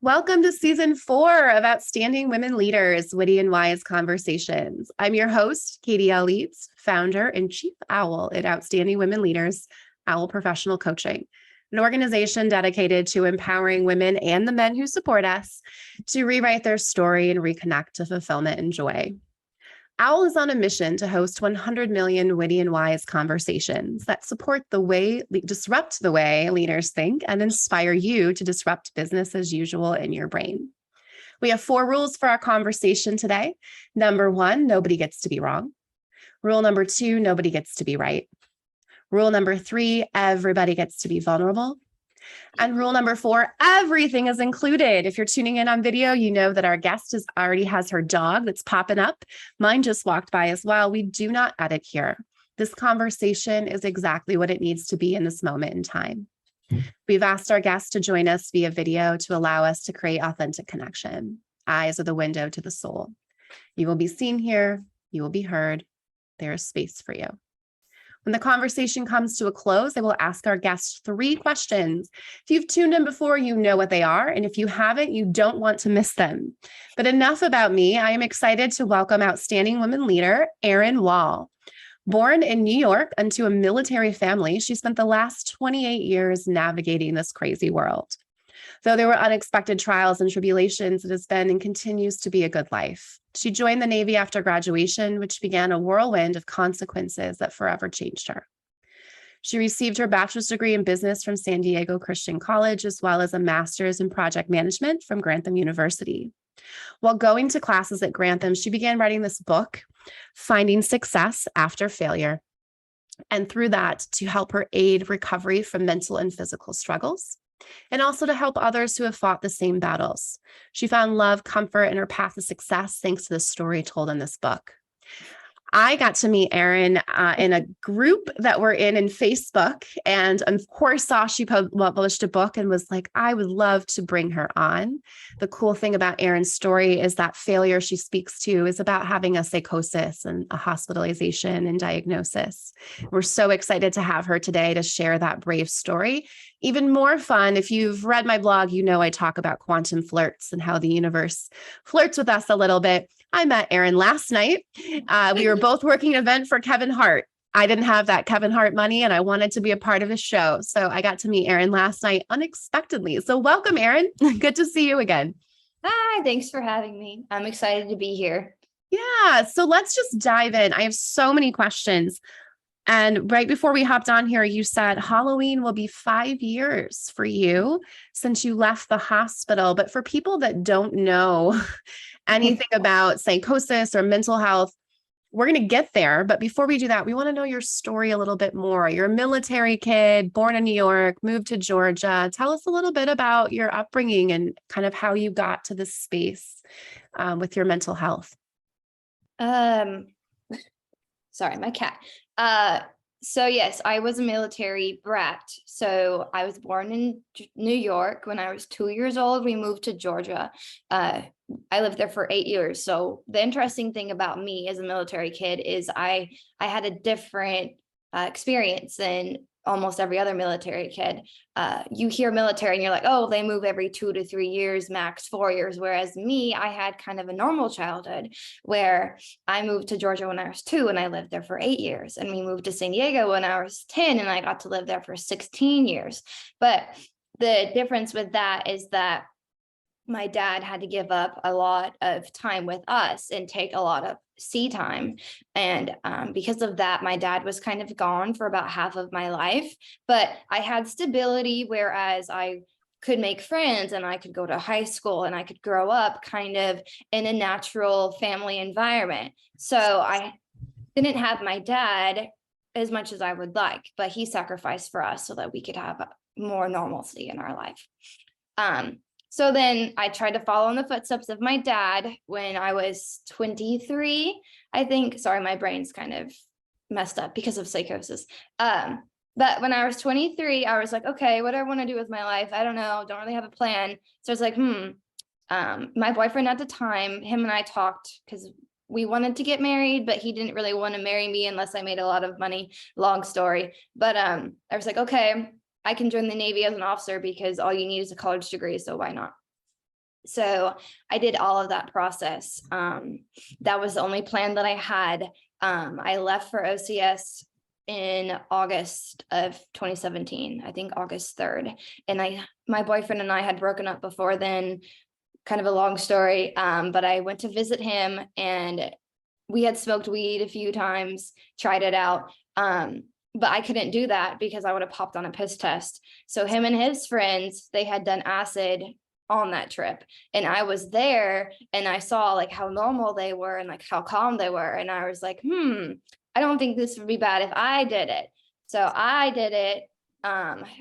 Welcome to season 4 of Outstanding Women Leaders, Witty and Wise Conversations. I'm your host, Katie L. Leeds, founder and chief owl at Outstanding Women Leaders, Owl Professional Coaching, an organization dedicated to empowering women and the men who support us to rewrite their story and reconnect to fulfillment and joy. Owl is on a mission to host 100 million witty and wise conversations that disrupt the way leaders think and inspire you to disrupt business as usual in your brain. We have 4 rules for our conversation today. Number 1, nobody gets to be wrong. Rule number 2, nobody gets to be right. Rule number 3, everybody gets to be vulnerable. And rule number 4, everything is included. If you're tuning in on video, you know that our guest already has her dog that's popping up. Mine just walked by as well. We do not edit here. This conversation is exactly what it needs to be in this moment in time. We've asked our guests to join us via video to allow us to create authentic connection. Eyes are the window to the soul. You will be seen here. You will be heard. There is space for you. When the conversation comes to a close, I will ask our guests 3 questions. If you've tuned in before, you know what they are. And if you haven't, you don't want to miss them. But enough about me. I am excited to welcome outstanding women leader, Erin Wall. Born in New York into a military family, she spent the last 28 years navigating this crazy world. Though there were unexpected trials and tribulations, it has been and continues to be a good life. She joined the Navy after graduation, which began a whirlwind of consequences that forever changed her. She received her bachelor's degree in business from San Diego Christian College, as well as a master's in project management from Grantham University. While going to classes at Grantham, she began writing this book, Finding Success After Failure, and through that to help her aid recovery from mental and physical struggles, and also to help others who have fought the same battles. She found love, comfort, and her path to success thanks to the story told in this book. I got to meet Erin in a group that we're in Facebook, and of course saw she published a book and was like, I would love to bring her on. The cool thing about Erin's story is that failure she speaks to is about having a psychosis and a hospitalization and diagnosis. We're so excited to have her today to share that brave story. Even more fun, if you've read my blog, you know I talk about quantum flirts and how the universe flirts with us a little bit. I met Erin last night. We were both working an event for Kevin Hart. I didn't have that Kevin Hart money and I wanted to be a part of his show. So I got to meet Erin last night unexpectedly. So welcome, Erin. Good to see you again. Hi, thanks for having me. I'm excited to be here. Yeah, so let's just dive in. I have so many questions. And right before we hopped on here, you said Halloween will be 5 years for you since you left the hospital. But for people that don't know anything about psychosis or mental health, we're going to get there. But before we do that, we want to know your story a little bit more. You're a military kid, born in New York, moved to Georgia. Tell us a little bit about your upbringing and kind of how you got to this space with your mental health. Sorry, my cat. So yes, I was a military brat. So I was born in New York. When I was 2 years old, we moved to Georgia. I lived there for 8 years. So the interesting thing about me as a military kid is I had a different experience than almost every other military kid. You hear military and you're like, oh, they move every 2 to 3 years, max 4 years. Whereas me, I had kind of a normal childhood where I moved to Georgia when I was 2 and I lived there for 8 years. And we moved to San Diego when I was 10 and I got to live there for 16 years. But the difference with that is that my dad had to give up a lot of time with us and take a lot of sea time. And because of that, my dad was kind of gone for about half of my life, but I had stability, whereas I could make friends and I could go to high school and I could grow up kind of in a natural family environment. So I didn't have my dad as much as I would like, but he sacrificed for us so that we could have more normalcy in our life. So then I tried to follow in the footsteps of my dad when I was 23, I think. Sorry, my brain's kind of messed up because of psychosis. But when I was 23, I was like, okay, what do I want to do with my life? I don't know, don't really have a plan. So I was like, my boyfriend at the time, him and I talked because we wanted to get married, but he didn't really want to marry me unless I made a lot of money. Long story. But I was like, okay, I can join the Navy as an officer because all you need is a college degree. So why not? So I did all of that process. That was the only plan that I had. I left for OCS in August of 2017, I think August 3rd. And my boyfriend and I had broken up before then, kind of a long story. But I went to visit him and we had smoked weed a few times, tried it out. But I couldn't do that because I would have popped on a piss test. So him and his friends, they had done acid on that trip. And I was there and I saw like how normal they were and like how calm they were. And I was like, I don't think this would be bad if I did it. So I did it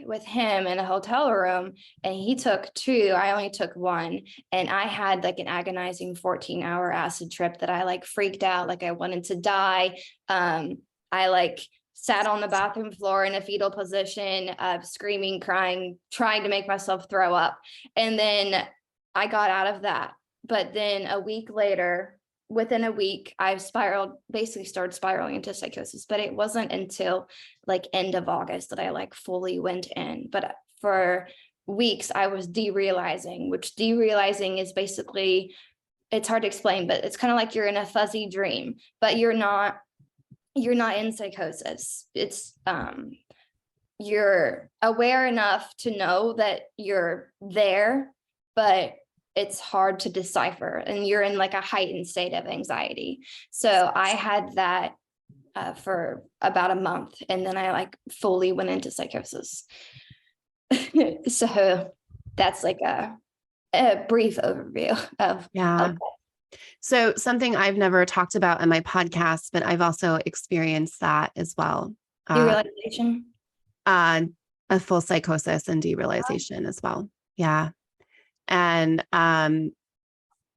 with him in a hotel room, and he took 2. I only took 1. And I had like an agonizing 14-hour acid trip that I like freaked out, like I wanted to die. I like sat on the bathroom floor in a fetal position, screaming, crying, trying to make myself throw up. And then I got out of that. But then a week later, within a week, I basically started spiraling into psychosis. But it wasn't until like end of August that I like fully went in. But for weeks, I was derealizing, which derealizing is basically, it's hard to explain, but it's kind of like you're in a fuzzy dream, but you're not in psychosis. It's you're aware enough to know that you're there, but it's hard to decipher, and you're in like a heightened state of anxiety. So I had that for about a month, and then I like fully went into psychosis. So that's like a brief overview of Yeah. So something I've never talked about in my podcast, but I've also experienced that as well. derealization. A full psychosis and derealization as well. Yeah. And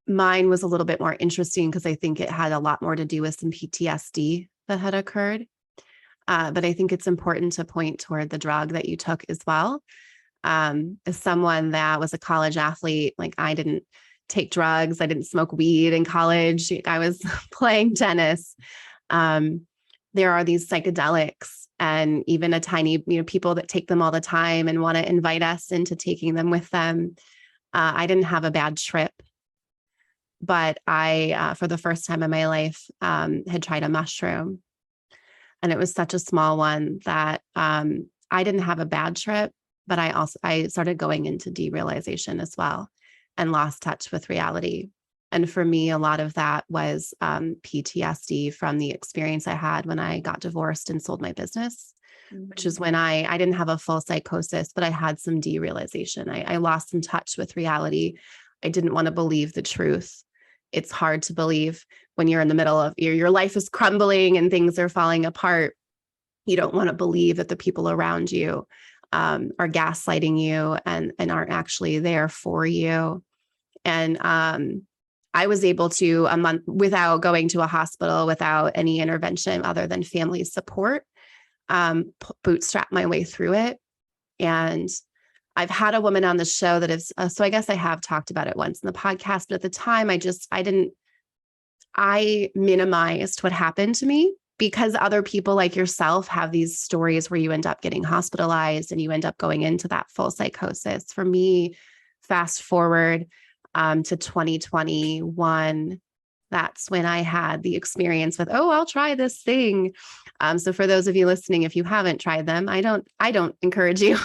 mine was a little bit more interesting because I think it had a lot more to do with some PTSD that had occurred. But I think it's important to point toward the drug that you took as well. As someone that was a college athlete, like I didn't take drugs. I didn't smoke weed in college. I was playing tennis. There are these psychedelics and even a tiny, people that take them all the time and want to invite us into taking them with them. I didn't have a bad trip, but I, for the first time in my life, had tried a mushroom, and it was such a small one that I didn't have a bad trip, but I started going into derealization as well and lost touch with reality. And for me, a lot of that was PTSD from the experience I had when I got divorced and sold my business, which is when I didn't have a full psychosis, but I had some derealization. I lost some touch with reality. I didn't want to believe the truth. It's hard to believe when you're in the middle of your life is crumbling and things are falling apart. You don't want to believe that the people around you are gaslighting you and aren't actually there for you. And I was able to, a month without going to a hospital, without any intervention other than family support, bootstrap my way through it. And I've had a woman on the show that is, so I guess I have talked about it once in the podcast, but at the time I minimized what happened to me because other people like yourself have these stories where you end up getting hospitalized and you end up going into that full psychosis. For me, fast forward to 2021, that's when I had the experience with, I'll try this thing. So for those of you listening, if you haven't tried them, I don't encourage you.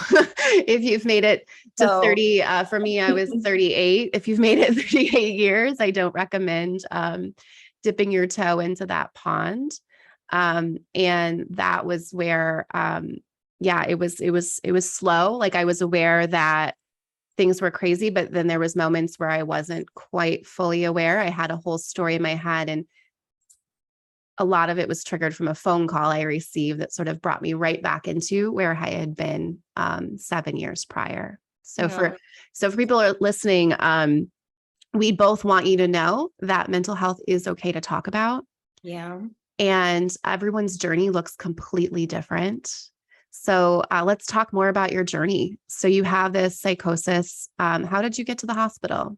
If you've made it to 30, for me, I was 38. If you've made it 38 years, I don't recommend dipping your toe into that pond. And that was where, it was slow. Like I was aware that things were crazy, but then there was moments where I wasn't quite fully aware. I had a whole story in my head, and a lot of it was triggered from a phone call I received that sort of brought me right back into where I had been 7 years prior. So for people who are listening, we both want you to know that mental health is okay to talk about. Yeah. And everyone's journey looks completely different. So let's talk more about your journey. So you have this psychosis. How did you get to the hospital?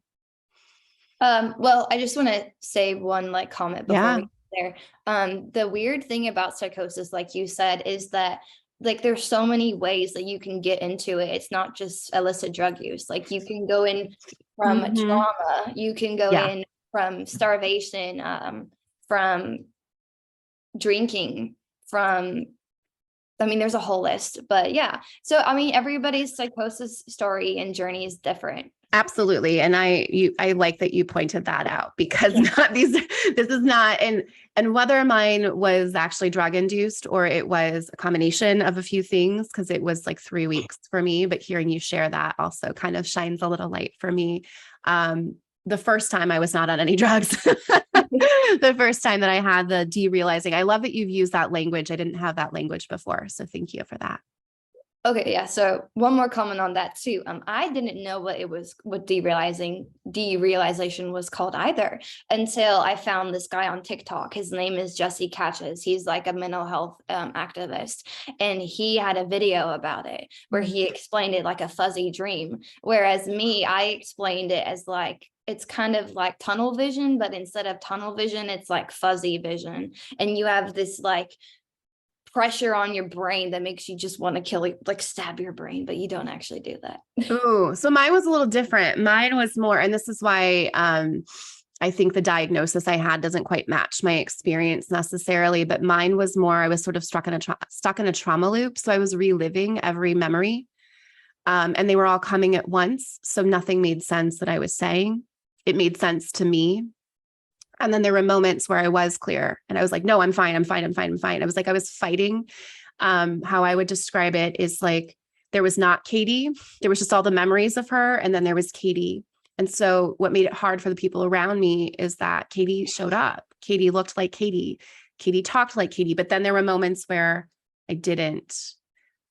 Well, I just want to say one comment before we get there. The weird thing about psychosis, like you said, is that like there's so many ways that you can get into it. It's not just illicit drug use. Like you can go in from trauma, you can go Yeah. in from starvation, from drinking, from, I mean, there's a whole list, but yeah. So, I mean, everybody's psychosis story and journey is different. Absolutely. And I like that you pointed that out, because this is not, and whether mine was actually drug induced or it was a combination of a few things, because it was like 3 weeks for me, but hearing you share that also kind of shines a little light for me. The first time I was not on any drugs, the first time that I had the derealizing. I love that you've used that language. I didn't have that language before. So thank you for that. Okay, yeah. So one more comment on that too. I didn't know what derealization was called either until I found this guy on TikTok. His name is Jesse Catches. He's like a mental health activist, and he had a video about it where he explained it like a fuzzy dream. Whereas me, I explained it as like, it's kind of like tunnel vision, but instead of tunnel vision, it's like fuzzy vision, and you have this like pressure on your brain that makes you just want to kill it, like stab your brain, but you don't actually do that. Oh, so mine was a little different. Mine was more, and this is why I think the diagnosis I had doesn't quite match my experience necessarily, but mine was more, I was sort of stuck in a trauma loop. So I was reliving every memory, and they were all coming at once. So nothing made sense that I was saying. It made sense to me. And then there were moments where I was clear and I was like, no, I'm fine. I'm fine. I'm fine. I'm fine. I was like, I was fighting. How I would describe it is like, there was not Katie. There was just all the memories of her. And then there was Katie. And so what made it hard for the people around me is that Katie showed up. Katie looked like Katie. Katie talked like Katie. But then there were moments where I didn't.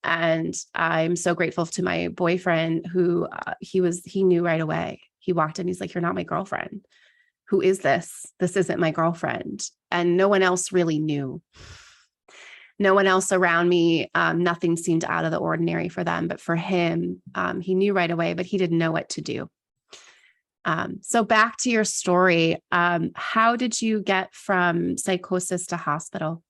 And I'm so grateful to my boyfriend who he knew right away. He walked in, he's like, you're not my girlfriend. Who is this? This isn't my girlfriend. And no one else really knew. No one else around me, nothing seemed out of the ordinary for them. But for him, he knew right away, but he didn't know what to do. So back to your story. How did you get from psychosis to hospital?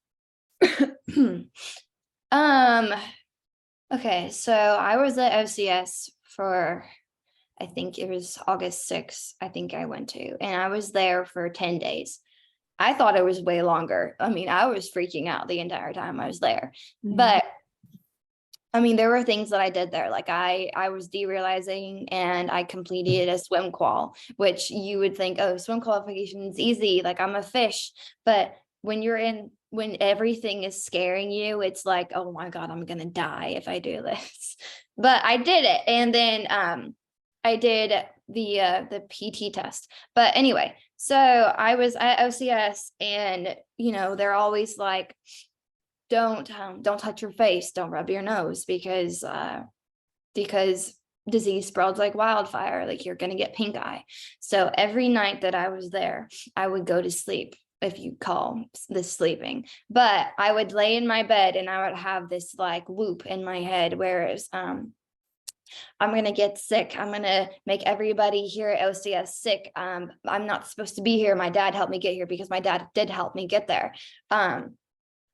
Okay, so I was at OCS for, I think it was August 6th, I think I went to, and I was there for 10 days. I thought it was way longer. I mean, I was freaking out the entire time I was there. But I mean, there were things that I did there. Like I was derealizing and I completed a swim qual, which you would think, oh, swim qualification is easy. Like I'm a fish. But when everything is scaring you, it's like, oh my God, I'm going to die if I do this. But I did it. And then I did the PT test. But anyway, so I was at OCS, and they're always like, don't touch your face, don't rub your nose, because disease spreads like wildfire, like you're gonna get pink eye. So every night that I was there, I would go to sleep, if you call this sleeping, but I would lay in my bed and I would have this like loop in my head, whereas I'm going to get sick. I'm going to make everybody here at OCS sick. I'm not supposed to be here. My dad helped me get here because my dad did help me get there.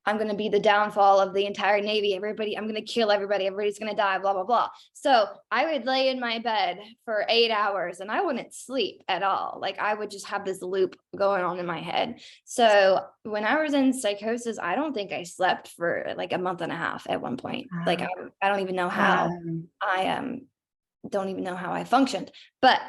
I'm going to be the downfall of the entire Navy. I'm going to kill everybody. Everybody's going to die, blah, blah, blah. So I would lay in my bed for 8 hours and I wouldn't sleep at all. Like I would just have this loop going on in my head. So when I was in psychosis, I don't think I slept for like a month and a half at one point. Like I don't even know how don't even know how I functioned. But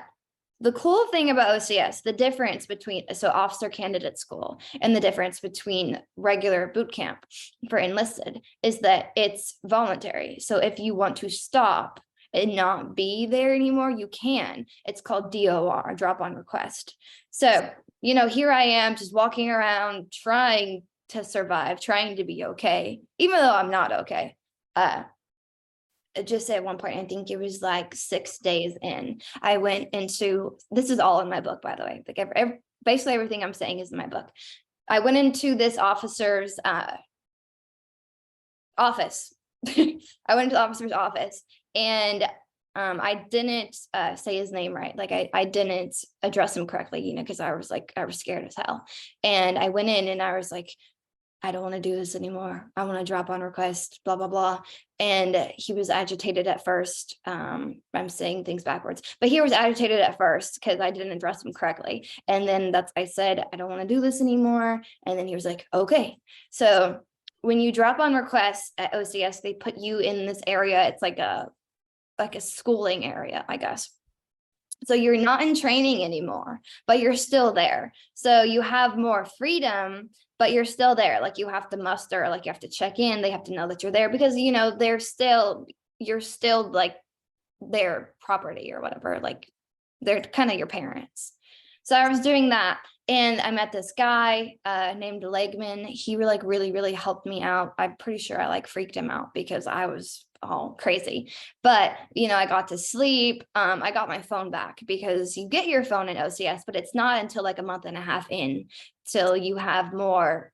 the cool thing about OCS, the difference between, so officer candidate school, and the difference between regular boot camp for enlisted is that it's voluntary. So if you want to stop and not be there anymore, you can. It's called DOR, drop on request. So, here I am just walking around trying to survive, trying to be okay, even though I'm not okay. Just at one point, I think it was like 6 days in, I went into, this is all in my book, by the way, like basically everything I'm saying is in my book. I went into this officer's office. I went into the officer's office, and I didn't say his name right. Like I didn't address him correctly, because I was scared as hell. And I went in and I was like, I don't want to do this anymore. I want to drop on request, blah, blah, blah. And he was agitated at first. I'm saying things backwards, but he was agitated at first because I didn't address him correctly. And then I said, I don't want to do this anymore. And then he was like, okay. So when you drop on request at OCS, they put you in this area. It's like a schooling area, I guess. So you're not in training anymore, but you're still there. So you have more freedom, but you're still there. Like you have to muster, like you have to check in. They have to know that you're there because, you're still like their property or whatever. Like they're kind of your parents. So I was doing that. And I met this guy named Legman. He really, really helped me out. I'm pretty sure I freaked him out because I was all crazy, but I got to sleep. I got my phone back because you get your phone in OCS, but it's not until a month and a half in till you have more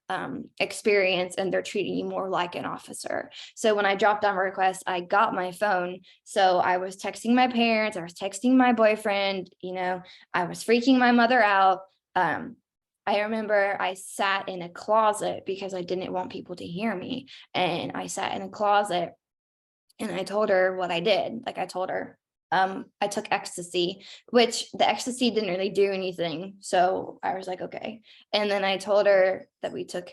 experience and they're treating you more like an officer. So when I dropped on request, I got my phone. So I was texting my parents, I was texting my boyfriend, I was freaking my mother out. I remember I sat in a closet because I didn't want people to hear me. And I sat in a closet and I told her what I did. I told her I took ecstasy, which the ecstasy didn't really do anything. So I was like, okay. And then I told her that we took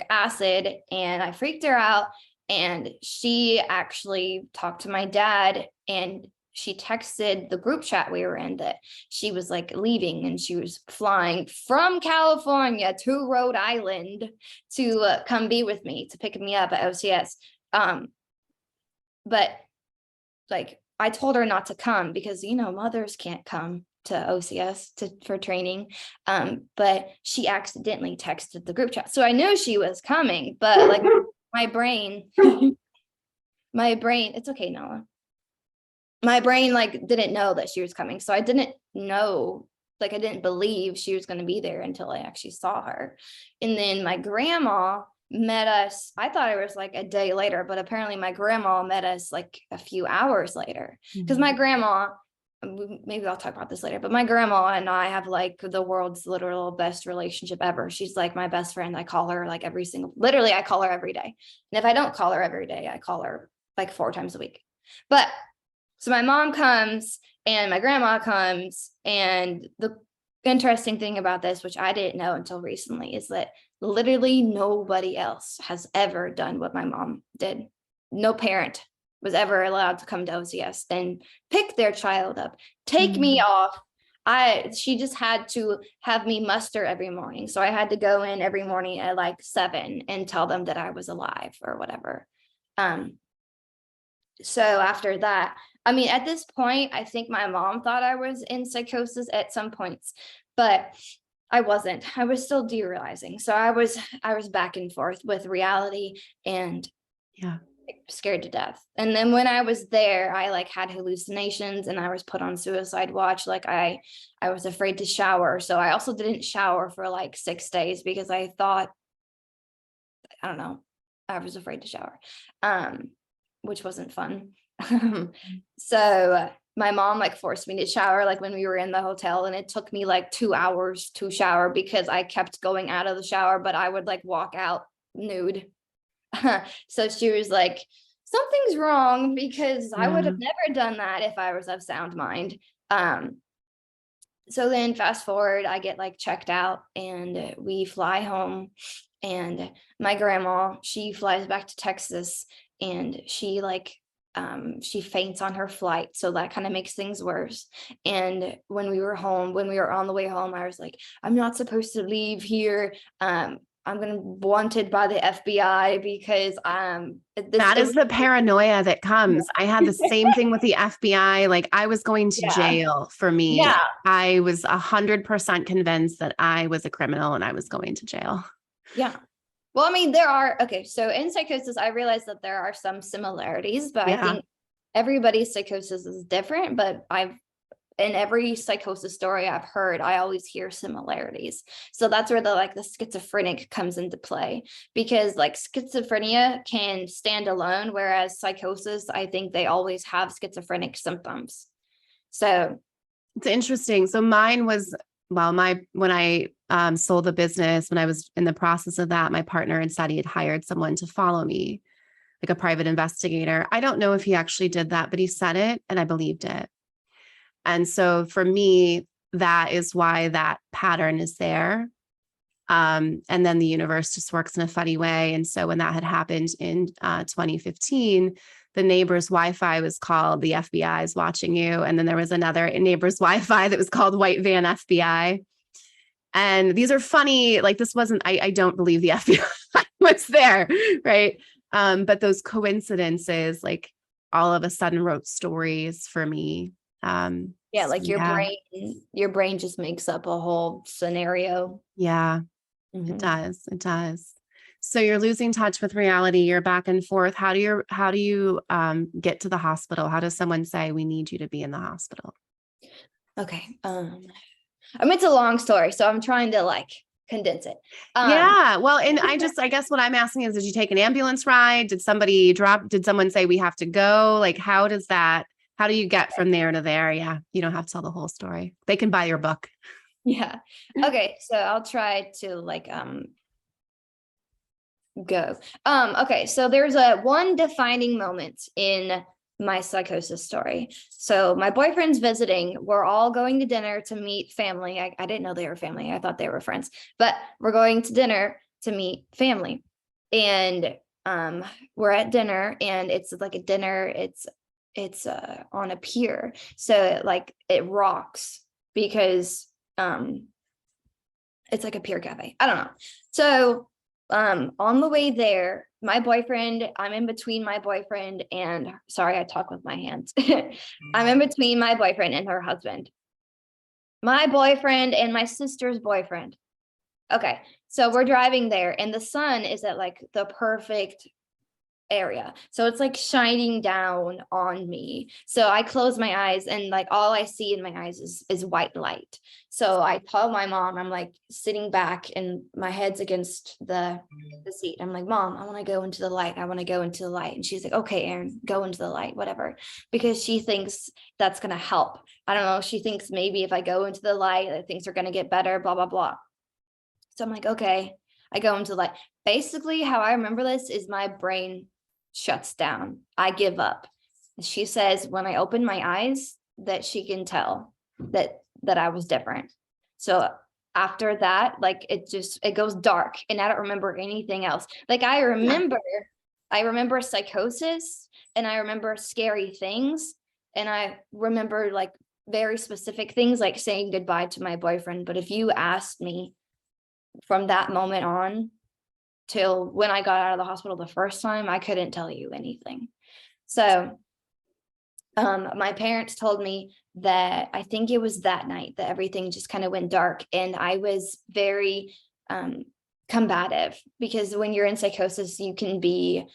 acid, and I freaked her out. And she actually talked to my dad, and she texted the group chat we were in that she was leaving, and she was flying from California to Rhode Island to come be with me, to pick me up at OCS. But I told her not to come because, mothers can't come to OCS for training. But she accidentally texted the group chat. So I knew she was coming, but my brain, it's okay, Noah. My brain didn't know that she was coming. So I didn't know, I didn't believe she was going to be there until I actually saw her. And then my grandma met us. I thought it was a day later, but apparently my grandma met us a few hours later, because my grandma, maybe I'll talk about this later, but my grandma and I have the world's literal best relationship ever. She's my best friend. I call her literally I call her every day. And if I don't call her every day, I call her 4 times a week. But so my mom comes and my grandma comes, and the interesting thing about this, which I didn't know until recently, is that literally nobody else has ever done what my mom did. No parent was ever allowed to come to OCS and pick their child up, take me off. She just had to have me muster every morning. So I had to go in every morning at 7 and tell them that I was alive or whatever. So after that, at this point, I think my mom thought I was in psychosis at some points, but I wasn't. I was still derealizing. So I was back and forth with reality and scared to death. And then when I was there, I had hallucinations, and I was put on suicide watch. I was afraid to shower. So I also didn't shower for 6 days because I thought, I don't know, I was afraid to shower, which wasn't fun. So my mom forced me to shower when we were in the hotel, and it took me 2 hours to shower because I kept going out of the shower, but I would walk out nude. So she was like, something's wrong, because I would have never done that if I was of sound mind. So then fast forward, I get checked out, and we fly home, and my grandma, she flies back to Texas, and she she faints on her flight. So that kind of makes things worse. And when we were on the way home, I was like, I'm not supposed to leave here. I'm going to be wanted by the FBI because that is the paranoia that comes. I had the same thing with the FBI. I was going to jail for me. Yeah. I was 100% convinced that I was a criminal and I was going to jail. Yeah. Well, so in psychosis, I realized that there are some similarities, but I think everybody's psychosis is different. But in every psychosis story I've heard, I always hear similarities. So that's where the schizophrenic comes into play, because schizophrenia can stand alone, whereas psychosis, I think they always have schizophrenic symptoms. So it's interesting. So mine was Well, when I sold the business, when I was in the process of that, my partner had said he had hired someone to follow me, like a private investigator. I don't know if he actually did that, but he said it and I believed it. And so for me, that is why that pattern is there. And then the universe just works in a funny way. And so when that had happened in 2015, the neighbor's Wi-Fi was called "The FBI is watching you." And then there was another neighbor's Wi-Fi that was called "White Van FBI." And these are funny, like this wasn't, I don't believe the FBI was there, right? But those coincidences, like all of a sudden wrote stories for me. Yeah, like your brain just makes up a whole scenario. Yeah, it does. It does. So you're losing touch with reality. You're back and forth. How do you get to the hospital? How does someone say, we need you to be in the hospital? Okay. I mean, it's a long story, so I'm trying to like condense it. Yeah. Well, and I guess what I'm asking is, did you take an ambulance ride? Did someone say we have to go? Like, how do you get from there to there? Yeah. You don't have to tell the whole story. They can buy your book. Yeah. Okay. So I'll try to like, go. Okay. So there's one defining moment in my psychosis story. So my boyfriend's visiting. We're all going to dinner to meet family. I didn't know they were family. I thought they were friends, but we're going to dinner to meet family. And we're at dinner and it's like a dinner. It's on a pier. So it rocks because it's like a pier cafe. I don't know. So on the way there, I'm in between my boyfriend and sorry, I talk with my hands. I'm in between my boyfriend and her husband. My boyfriend and my sister's boyfriend. Okay. So we're driving there and the sun is at like the perfect area. So it's like shining down on me. So I close my eyes and like all I see in my eyes is white light. So I tell my mom, I'm like sitting back and my head's against the seat. I'm like, Mom, I want to go into the light. I want to go into the light. And she's like, okay, Erin, go into the light, whatever. Because she thinks that's going to help. I don't know. She thinks maybe if I go into the light, things are going to get better, blah, blah, blah. So I'm like, okay, I go into the light. Basically, how I remember this is my brain shuts down. I give up. She says when I open my eyes that she can tell that I was different. So after that, like it goes dark and I don't remember anything else. Like I remember psychosis and I remember scary things and I remember like very specific things like saying goodbye to my boyfriend. But if you asked me from that moment on till when I got out of the hospital the first time, I couldn't tell you anything. So my parents told me that I think it was that night that everything just kind of went dark and I was very combative because when you're in psychosis, you can be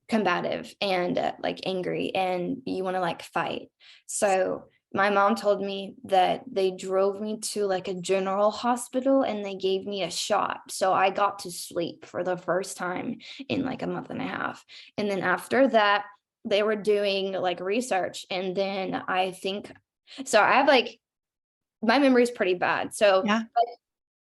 combative and like angry and you want to like fight. So my mom told me that they drove me to like a general hospital and they gave me a shot. So I got to sleep for the first time in like a month and a half. And then after that, they were doing like research. And then I think, so I have like, my memory is pretty bad. So Yeah.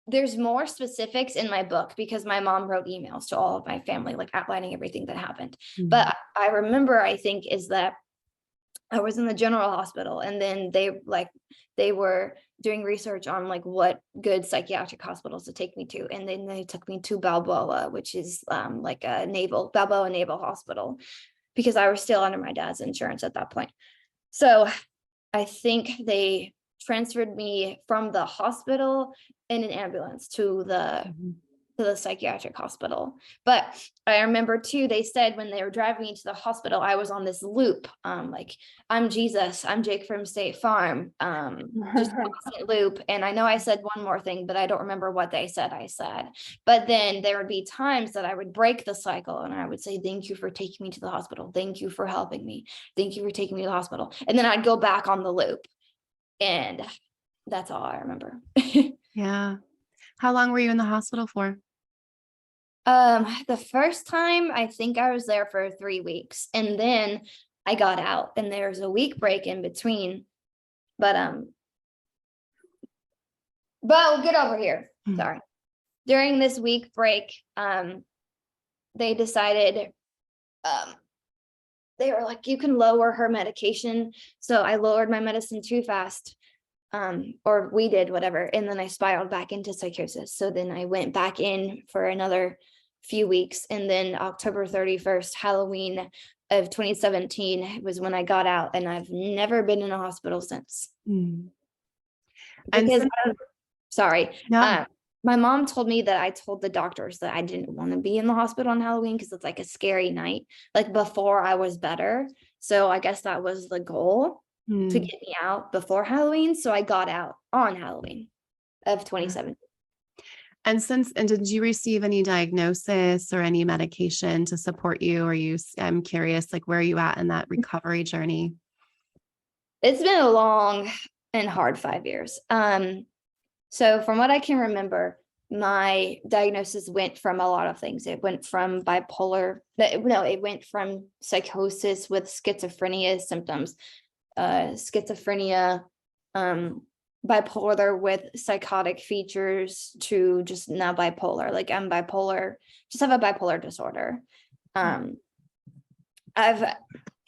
there's more specifics in my book because my mom wrote emails to all of my family, like outlining everything that happened. Mm-hmm. But I remember, I think, is that I was in the general hospital and then they were doing research on like what good psychiatric hospitals to take me to. And then they took me to Balboa, which is like a Balboa Naval Hospital, because I was still under my dad's insurance at that point. So I think they transferred me from the hospital in an ambulance to the psychiatric hospital. But I remember too, they said when they were driving me to the hospital, I was on this loop. Like I'm Jesus, I'm Jake from State Farm, just constant loop. And I know I said one more thing, but I don't remember what they said I said. But then there would be times that I would break the cycle and I would say, thank you for taking me to the hospital. Thank you for helping me. Thank you for taking me to the hospital. And then I'd go back on the loop. And that's all I remember. Yeah. How long were you in the hospital for? The first time I think I was there for 3 weeks and then I got out and there's a week break in between. But But get over here. Mhm. Sorry. During this week break, they decided, they were like, you can lower her medication. So I lowered my medicine too fast. Or we did, whatever. And then I spiraled back into psychosis. So then I went back in for another few weeks. And then October 31st, Halloween of 2017 was when I got out, and I've never been in a hospital since. Mm. And Because, since, sorry, no, my mom told me that I told the doctors that I didn't want to be in the hospital on Halloween because it's like a scary night, like before I was better. So I guess that was the goal, to get me out before Halloween. So I got out on Halloween of 2017. and did you receive any diagnosis or any medication to support you? Or I'm curious, like, where are you at in that recovery journey? It's been a long and hard 5 years. So from what I can remember, my diagnosis went from a lot of things. It went from bipolar, no, it went from psychosis with schizophrenia symptoms, schizophrenia, bipolar with psychotic features, to just now bipolar. Like I'm bipolar, just have a bipolar disorder. I've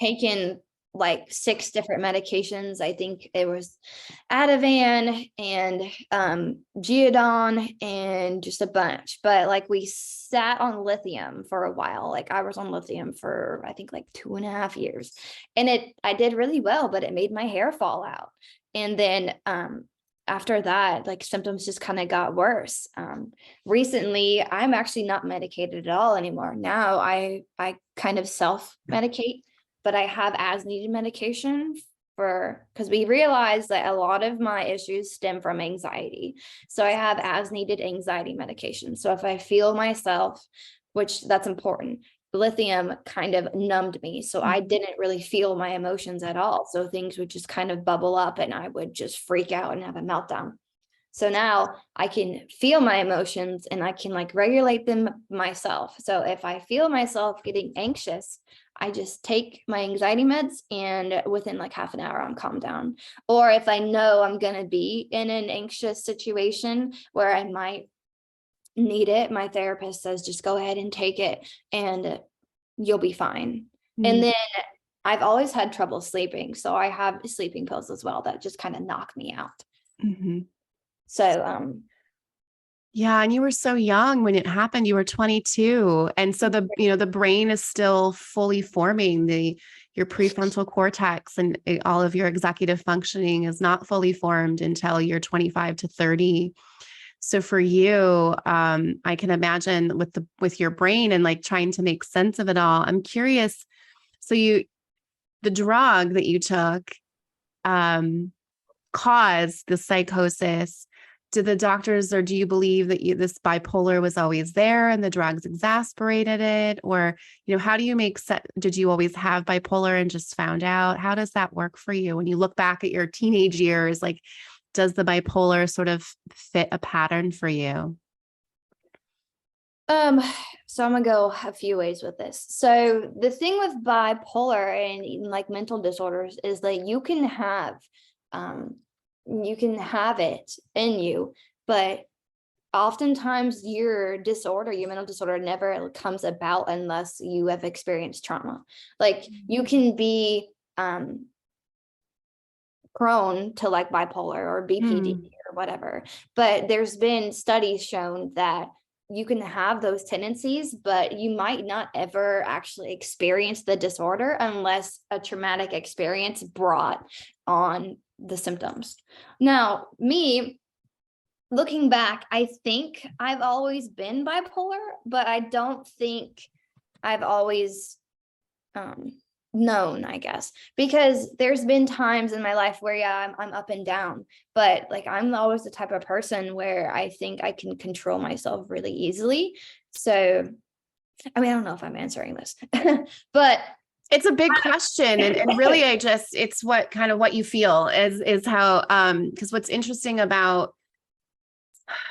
taken like 6 different medications. I think it was Ativan and Geodon and just a bunch. But like we sat on lithium for a while. Like I was on lithium for I think like 2.5 years, and I did really well, but it made my hair fall out. And then after that, like symptoms just kind of got worse. Recently, I'm actually not medicated at all anymore. Now I kind of self-medicate, but I have as needed medication because we realized that a lot of my issues stem from anxiety. So I have as needed anxiety medication. So if I feel myself, which that's important, lithium kind of numbed me. So I didn't really feel my emotions at all. So things would just kind of bubble up and I would just freak out and have a meltdown. So now I can feel my emotions and I can like regulate them myself. So if I feel myself getting anxious, I just take my anxiety meds, and within like half an hour, I'm calmed down. Or if I know I'm going to be in an anxious situation where I might need it, my therapist says, just go ahead and take it and you'll be fine. And then I've always had trouble sleeping. So I have sleeping pills as well that just kind of knock me out. Mm-hmm. So, yeah. And you were so young when it happened. You were 22. And so the brain is still fully forming. Your prefrontal cortex and all of your executive functioning is not fully formed until you're 25 to 30. So for you, I can imagine with your brain and like trying to make sense of it all. I'm curious. So the drug that you took, caused the psychosis. Did the doctors, or do you believe that this bipolar was always there and the drugs exasperated it? Or, how do you make sense? Did you always have bipolar and just found out? How does that work for you when you look back at your teenage years? Like, does the bipolar sort of fit a pattern for you? So I'm gonna go a few ways with this. So the thing with bipolar and even like mental disorders is that you can have it in you, but oftentimes your mental disorder never comes about unless you have experienced trauma. Like you can be prone to like bipolar or BPD or whatever, but there's been studies shown that you can have those tendencies, but you might not ever actually experience the disorder unless a traumatic experience brought on the symptoms. Now, me looking back, I think I've always been bipolar, but I don't think I've always known, I guess, because there's been times in my life where I'm up and down, but like I'm always the type of person where I think I can control myself really easily. So I mean, I don't know if I'm answering this, but it's a big question. And really, it's what you feel is how, because what's interesting about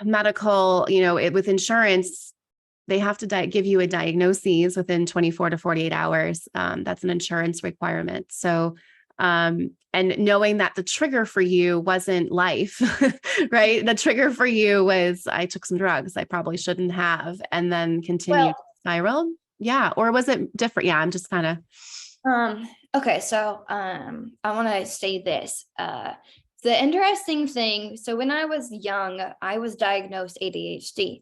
medical, with insurance, they have to give you a diagnosis within 24 to 48 hours. That's an insurance requirement. So And knowing that the trigger for you wasn't life, right? The trigger for you was I took some drugs I probably shouldn't have, and then continued to spiral. Yeah. Or was it different? Yeah. I'm just kind of. Okay. So, I want to say this, the interesting thing. So when I was young, I was diagnosed ADHD.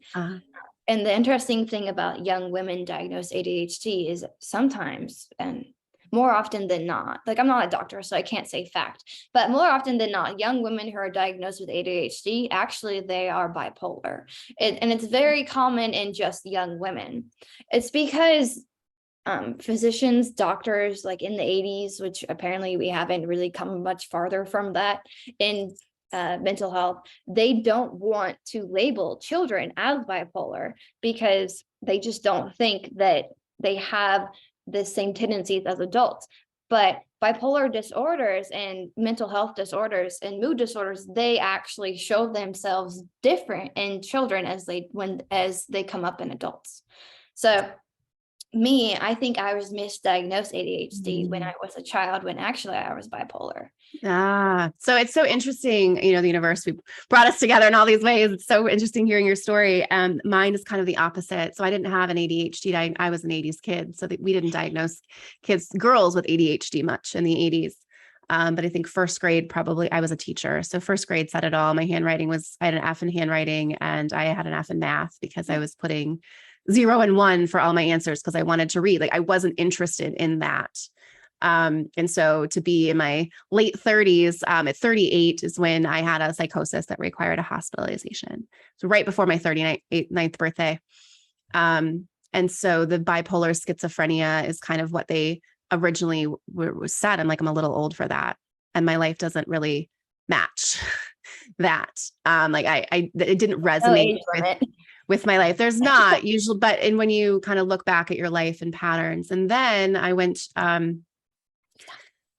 And the interesting thing about young women diagnosed ADHD is sometimes, and more often than not, like I'm not a doctor, so I can't say fact, but more often than not, young women who are diagnosed with ADHD, actually, they are bipolar. And it's very common in just young women. It's because physicians, doctors, like in the 80s, which apparently we haven't really come much farther from that in mental health, they don't want to label children as bipolar because they just don't think that they have the same tendencies as adults. But bipolar disorders and mental health disorders and mood disorders, they actually show themselves different in children as they come up in adults. So I think I was misdiagnosed ADHD when I was a child, when actually I was bipolar. So it's so interesting, the universe brought us together in all these ways. It's so interesting hearing your story. Mine is kind of the opposite. So I didn't have an ADHD. I was an 80s kid, so that we didn't diagnose girls with ADHD much in the 80s. But I think first grade, probably I was a teacher. So first grade said it all. My handwriting I had an F in handwriting and I had an F in math because I was putting 0 and 1 for all my answers because I wanted to read. Like I wasn't interested in that. And so to be in my late 30s, at 38 is when I had a psychosis that required a hospitalization. So right before my 39th birthday. And so the bipolar schizophrenia is kind of what they originally was said. I'm a little old for that. And my life doesn't really match that. It didn't resonate with my life. There's not usually, and when you kind of look back at your life and patterns, and then I went,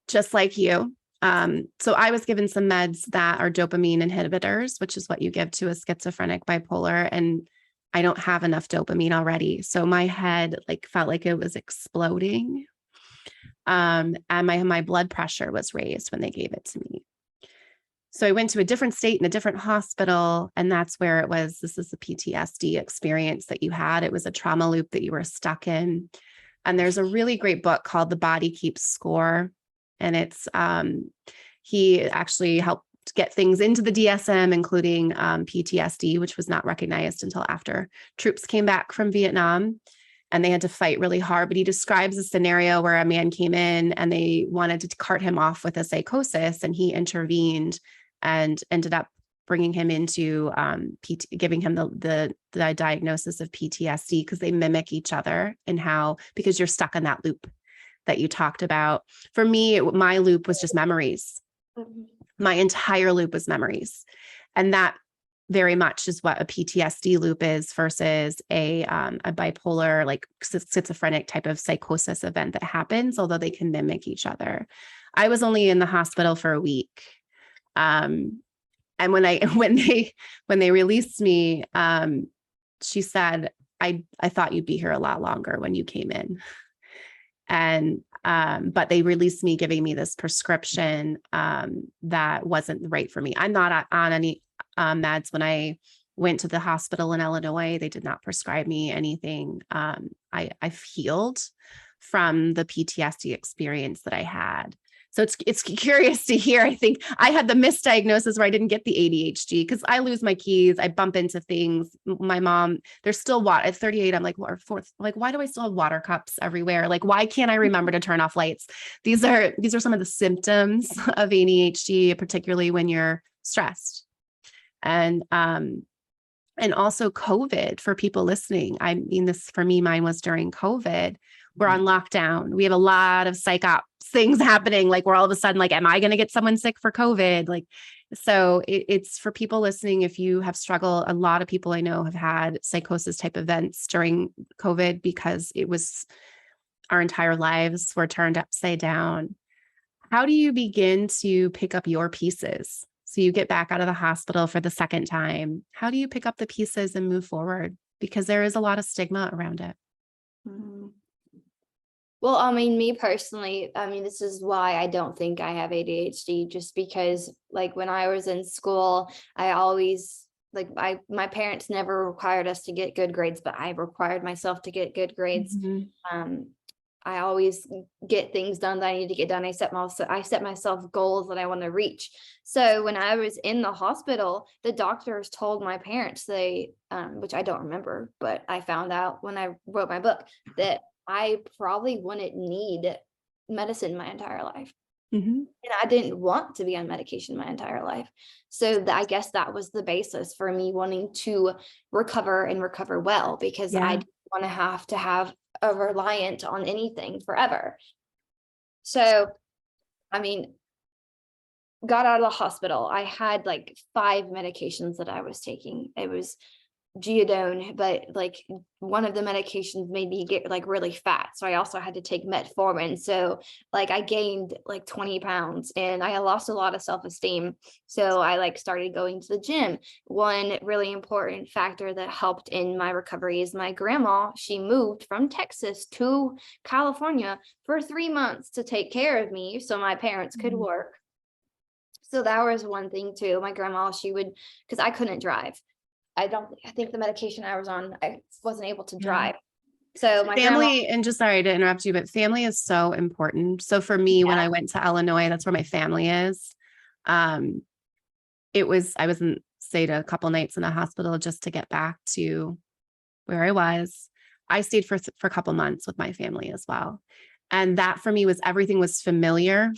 just like you. So I was given some meds that are dopamine inhibitors, which is what you give to a schizophrenic bipolar. And I don't have enough dopamine already. So my head felt like it was exploding. And my blood pressure was raised when they gave it to me. So I went to a different state in a different hospital. And that's where it was. This is the PTSD experience that you had. It was a trauma loop that you were stuck in. And there's a really great book called The Body Keeps Score. And it's, he actually helped get things into the DSM, including PTSD, which was not recognized until after troops came back from Vietnam. And they had to fight really hard. But he describes a scenario where a man came in and they wanted to cart him off with a psychosis, and he intervened and ended up bringing him into giving him the diagnosis of PTSD, because they mimic each other because you're stuck in that loop that you talked about. For me, my loop was just memories. Mm-hmm. My entire loop was memories. And that very much is what a PTSD loop is versus a bipolar, schizophrenic type of psychosis event that happens, although they can mimic each other. I was only in the hospital for a week. And when they released me, she said, I thought you'd be here a lot longer when you came in. And, but they released me, giving me this prescription, that wasn't right for me. I'm not on any meds. When I went to the hospital in Illinois, they did not prescribe me anything. I've healed from the PTSD experience that I had. So it's curious to hear. I think I had the misdiagnosis where I didn't get the ADHD because I lose my keys. I bump into things. My mom, there's still water at 38. I'm like, why do I still have water cups everywhere? Why can't I remember to turn off lights? These are some of the symptoms of ADHD, particularly when you're stressed. And also COVID, for people listening. I mean, this for me, mine was during COVID. We're on lockdown. We have a lot of psych ops things happening. We're all of a sudden am I going to get someone sick for COVID? So it's for people listening. If you have struggled, a lot of people I know have had psychosis type events during COVID because it was our entire lives were turned upside down. How do you begin to pick up your pieces? So you get back out of the hospital for the second time. How do you pick up the pieces and move forward? Because there is a lot of stigma around it. Mm-hmm. Well, I mean, me personally, I mean, this is why I don't think I have ADHD, just because like when I was in school, I always like my parents never required us to get good grades, but I required myself to get good grades. Mhm. Um, I always get things done that I need to get done. I set myself goals that I want to reach. So when I was in the hospital, the doctors told my parents which I don't remember, but I found out when I wrote my book that I probably wouldn't need medicine my entire life. Mhm. And I didn't want to be on medication my entire life. So I guess that was the basis for me wanting to recover and recover well, because I Yeah. didn't want to have a reliant on anything forever. So, I mean, got out of the hospital. I had like 5 medications that I was taking. It was Geodone, but like one of the medications made me get like really fat. So I also had to take metformin. So like I gained like 20 pounds and I lost a lot of self-esteem. So I like started going to the gym. One really important factor that helped in my recovery is my grandma. She moved from Texas to California for 3 months to take care of me so my parents could Mhm. work. So that was one thing too. My grandma, she would, because I couldn't drive. I think the medication I was on, I wasn't able to Yeah. drive. So my grandma, Family, and just sorry to interrupt you, but family is so important. So for me, when yeah, I went to Illinois, that's where my family is. Um, I was in, stayed a couple nights in the hospital just to get back to where I was. I stayed for a couple months with my family as well. And that for me was everything was familiar.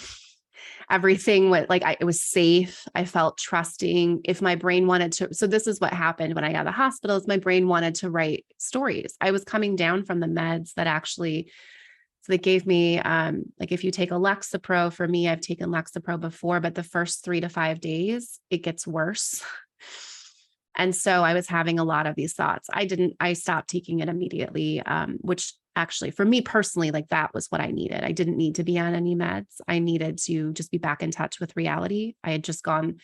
Everything was like it was safe. I felt trusting. If my brain wanted to, so this is what happened when I got out of the hospital, is my brain wanted to write stories. I was coming down from the meds that actually, so they gave me like if you take a Lexapro, for me, I've taken Lexapro before, but the first 3 to 5 days, it gets worse. And so I was having a lot of these thoughts. I stopped taking it immediately, which actually for me personally, like that was what I needed. I didn't need to be on any meds. I needed to just be back in touch with reality. I had just gone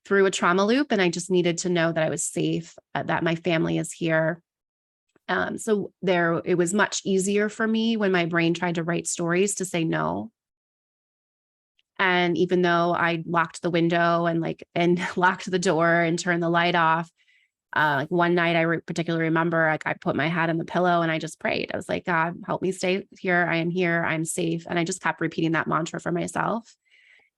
through a trauma loop and I just needed to know that I was safe, that my family is here. So it was much easier for me when my brain tried to write stories to say no. And even though I locked the window and locked the door and turned the light off, like one night I particularly remember, like I put my head on the pillow and I just prayed. I was like, God, help me stay here. I am here. I'm safe. And I just kept repeating that mantra for myself.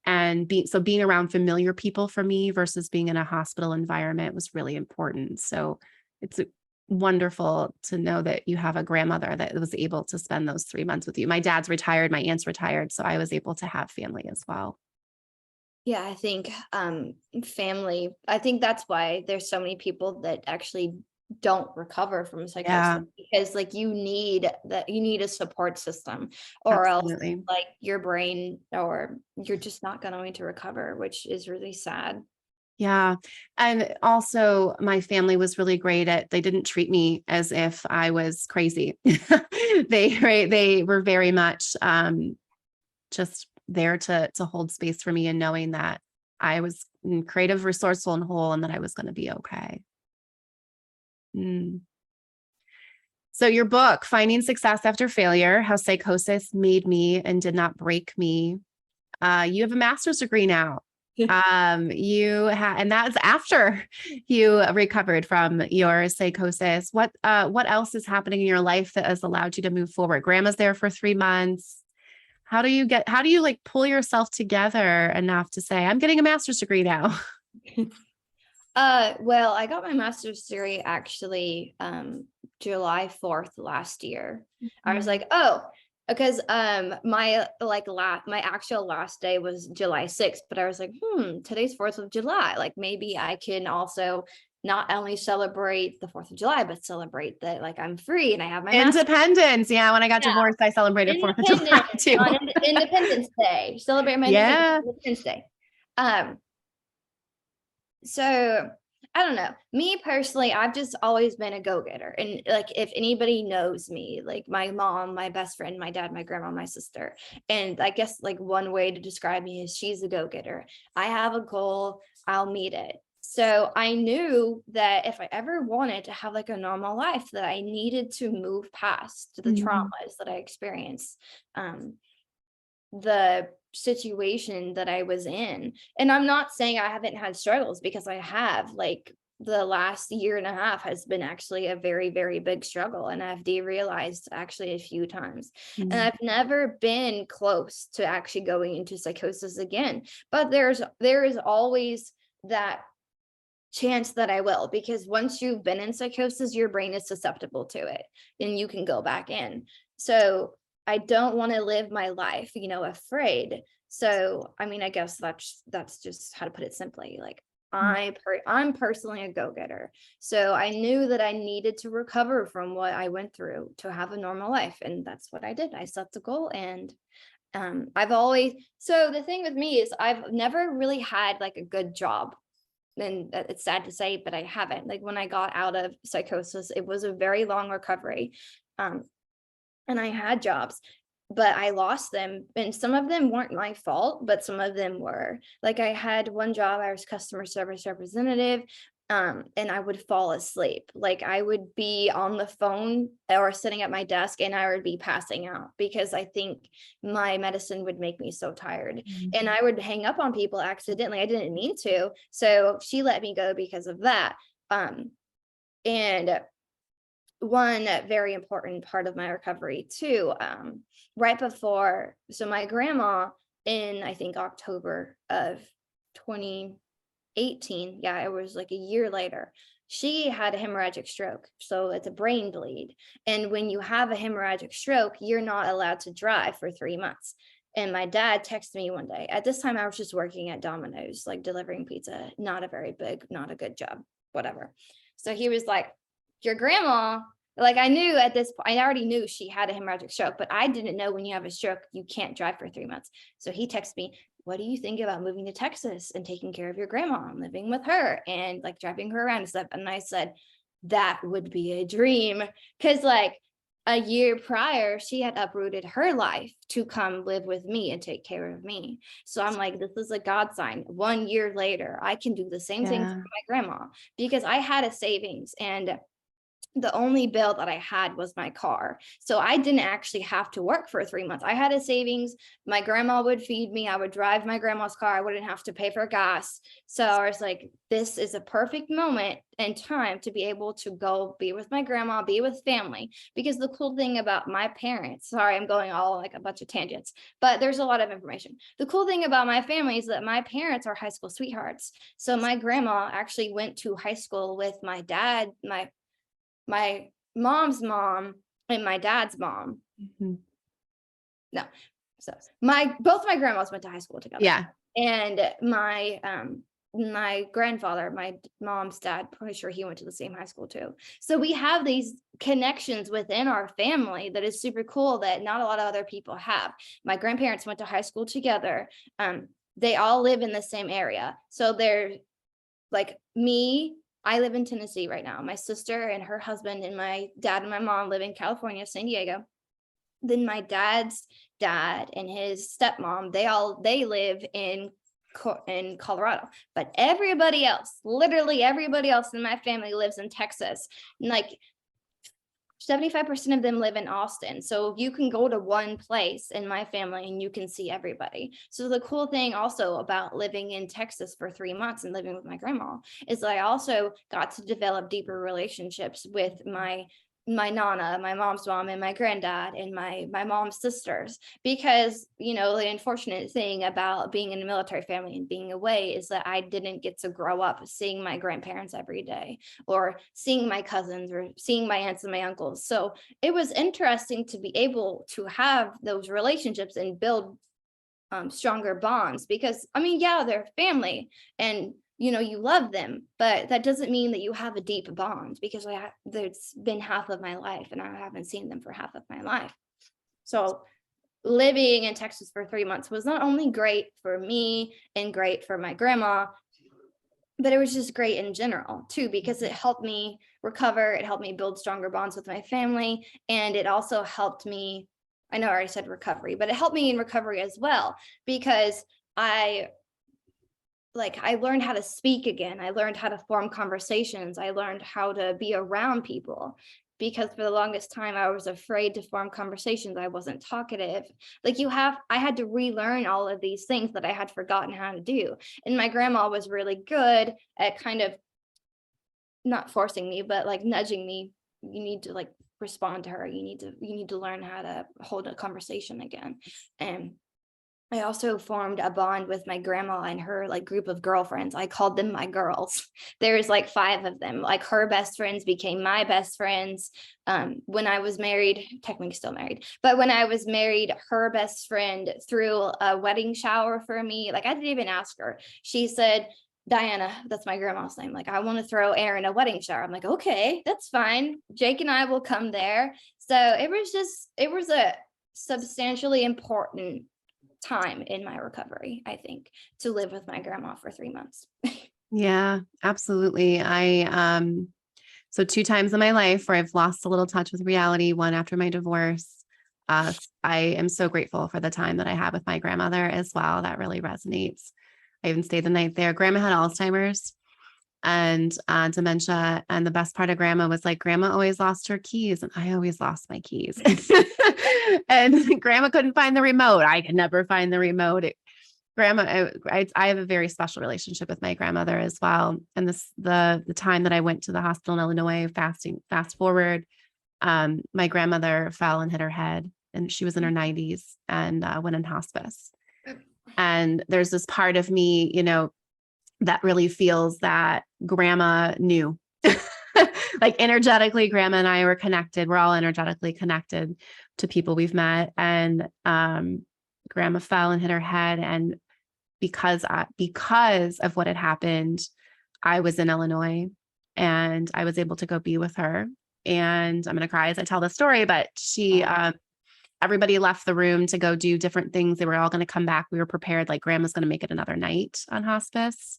And being around familiar people for me versus being in a hospital environment was really important. So it's wonderful to know that you have a grandmother that was able to spend those 3 months with you. My dad's retired, my aunt's retired, so I was able to have family as well. yeah, I think family, I think that's why there's so many people that actually don't recover from psychosis, Yeah, because like you need a support system, or else absolutely. like your brain, or you're just not going to recover, which is really sad. Yeah. And also my family was really great they didn't treat me as if I was crazy. They were very much just there to hold space for me and knowing that I was creative, resourceful, and whole and that I was going to be okay. Mm. So your book, Finding Success After Failure, How Psychosis Made Me and Did Not Break Me. You have a master's degree now. And that's after you recovered from your psychosis. What else is happening in your life that has allowed you to move forward? Grandma's there for 3 months. How do you like pull yourself together enough to say, I'm getting a master's degree now? Well, I got my master's degree actually July 4th last year. I was Mhm. like, oh, because my actual last day was July 6th, but I was like, today's 4th of July. Like maybe I can also not only celebrate the 4th of July, but celebrate that like I'm free and I have my master's. Independence. Yeah. When I got Yeah, divorced, I celebrated 4th of July independence too. on Independence Day. Celebrate my Yeah. Independence Day. Um, so I don't know. Me personally, I've just always been a go-getter. And like if anybody knows me, like my mom, my best friend, my dad, my grandma, my sister. And I guess like one way to describe me is she's a go-getter. I have a goal, I'll meet it. So I knew that if I ever wanted to have like a normal life, that I needed to move past the traumas that I experienced, the situation that I was in. And I'm not saying I haven't had struggles, because I have. Like, the last year and a half has been actually a very, very big struggle, and I've derealized actually a few times. And I've never been close to actually going into psychosis again. But there is always that chance that I will, because once you've been in psychosis, your brain is susceptible to it and you can go back in. So I don't want to live my life, afraid. So, I mean, I guess that's just how to put it simply. Like, I'm personally a go-getter. So I knew that I needed to recover from what I went through to have a normal life. And that's what I did. I set the goal, and so the thing with me is I've never really had like a good job. And it's sad to say, but I haven't. Like, when I got out of psychosis, it was a very long recovery. And I had jobs, but I lost them. And some of them weren't my fault, but some of them were. Like, I had one job, I was customer service representative. And I would fall asleep. Like, I would be on the phone or sitting at my desk, and I would be passing out because I think my medicine would make me so tired. And I would hang up on people accidentally. I didn't mean to. So she let me go because of that. And one very important part of my recovery too, right before, so my grandma, in I think October of 2018, yeah, it was like a year later, she had a hemorrhagic stroke. So it's a brain bleed. And when you have a hemorrhagic stroke, you're not allowed to drive for 3 months. And my dad texted me one day. At this time, I was just working at Domino's, like delivering pizza, not a good job, whatever. So he was like, your grandma, like, I knew at this point, I already knew she had a hemorrhagic stroke, but I didn't know when you have a stroke, you can't drive for 3 months. So he texted me, what do you think about moving to Texas and taking care of your grandma and living with her and like driving her around and stuff? And I said, that would be a dream. Cause like a year prior, she had uprooted her life to come live with me and take care of me. So I'm like, this is a God sign. 1 year later, I can do the same thing for my grandma, because I had a savings, and the only bill that I had was my car. So I didn't actually have to work for 3 months. I had a savings. My grandma would feed me. I would drive my grandma's car. I wouldn't have to pay for gas. So I was like, this is a perfect moment and time to be able to go be with my grandma, be with family. Because the cool thing about my parents, sorry, I'm going all like a bunch of tangents, but there's a lot of information. The cool thing about my family is that my parents are high school sweethearts. So my grandma actually went to high school with my dad, my mom's mom, and my dad's mom. No. So both my grandmas went to high school together. Yeah. And my grandfather, my mom's dad, pretty sure he went to the same high school too. So we have these connections within our family that is super cool that not a lot of other people have. My grandparents went to high school together. They all live in the same area. So they're like me. I live in Tennessee right now. My sister and her husband and my dad and my mom live in California, San Diego. Then my dad's dad and his stepmom, they live in Colorado. But everybody else, literally everybody else in my family lives in Texas. And like 75% of them live in Austin. So you can go to one place in my family and you can see everybody. So the cool thing also about living in Texas for 3 months and living with my grandma is that I also got to develop deeper relationships with my nana, my mom's mom, and my granddad, and my mom's sisters. Because, the unfortunate thing about being in a military family and being away is that I didn't get to grow up seeing my grandparents every day, or seeing my cousins, or seeing my aunts and my uncles. So it was interesting to be able to have those relationships and build stronger bonds, because yeah, they're family, and you love them, but that doesn't mean that you have a deep bond, because it's been half of my life and I haven't seen them for half of my life. So living in Texas for 3 months was not only great for me and great for my grandma, but it was just great in general too, because it helped me recover. It helped me build stronger bonds with my family. And it also helped me, I know I already said recovery, but it helped me in recovery as well, because I like I learned how to speak again. I learned how to form conversations. I learned how to be around people, because for the longest time I was afraid to form conversations. I wasn't talkative. Like I had to relearn all of these things that I had forgotten how to do. And my grandma was really good at kind of not forcing me, but like nudging me. You need to like respond to her. You need to learn how to hold a conversation again. And I also formed a bond with my grandma and her like group of girlfriends. I called them my girls. There's like 5 of them. Like her best friends became my best friends. When I was married, technically still married, but when I was married, her best friend threw a wedding shower for me. Like I didn't even ask her. She said, Diana, that's my grandma's name. Like, I want to throw Erin a wedding shower. I'm like, okay, that's fine. Jake and I will come there. So it was a substantially important time in my recovery, I think, to live with my grandma for 3 months. Yeah, absolutely. So 2 times in my life where I've lost a little touch with reality, one after my divorce. I am so grateful for the time that I had with my grandmother as well. That really resonates. I even stayed the night there. Grandma had Alzheimer's and dementia. And the best part of grandma was like, grandma always lost her keys and I always lost my keys. And grandma couldn't find the remote. I could never find the remote. I have a very special relationship with my grandmother as well. And the time that I went to the hospital in Illinois, fast forward, my grandmother fell and hit her head, and she was in her 90s and went in hospice. And there's this part of me, that really feels that grandma knew. Like energetically, grandma and I were connected. We're all energetically connected to people we've met. And grandma fell and hit her head. And because of what had happened, I was in Illinois and I was able to go be with her. And I'm going to cry as I tell the story, but everybody left the room to go do different things. They were all going to come back. We were prepared, like grandma's going to make it another night on hospice.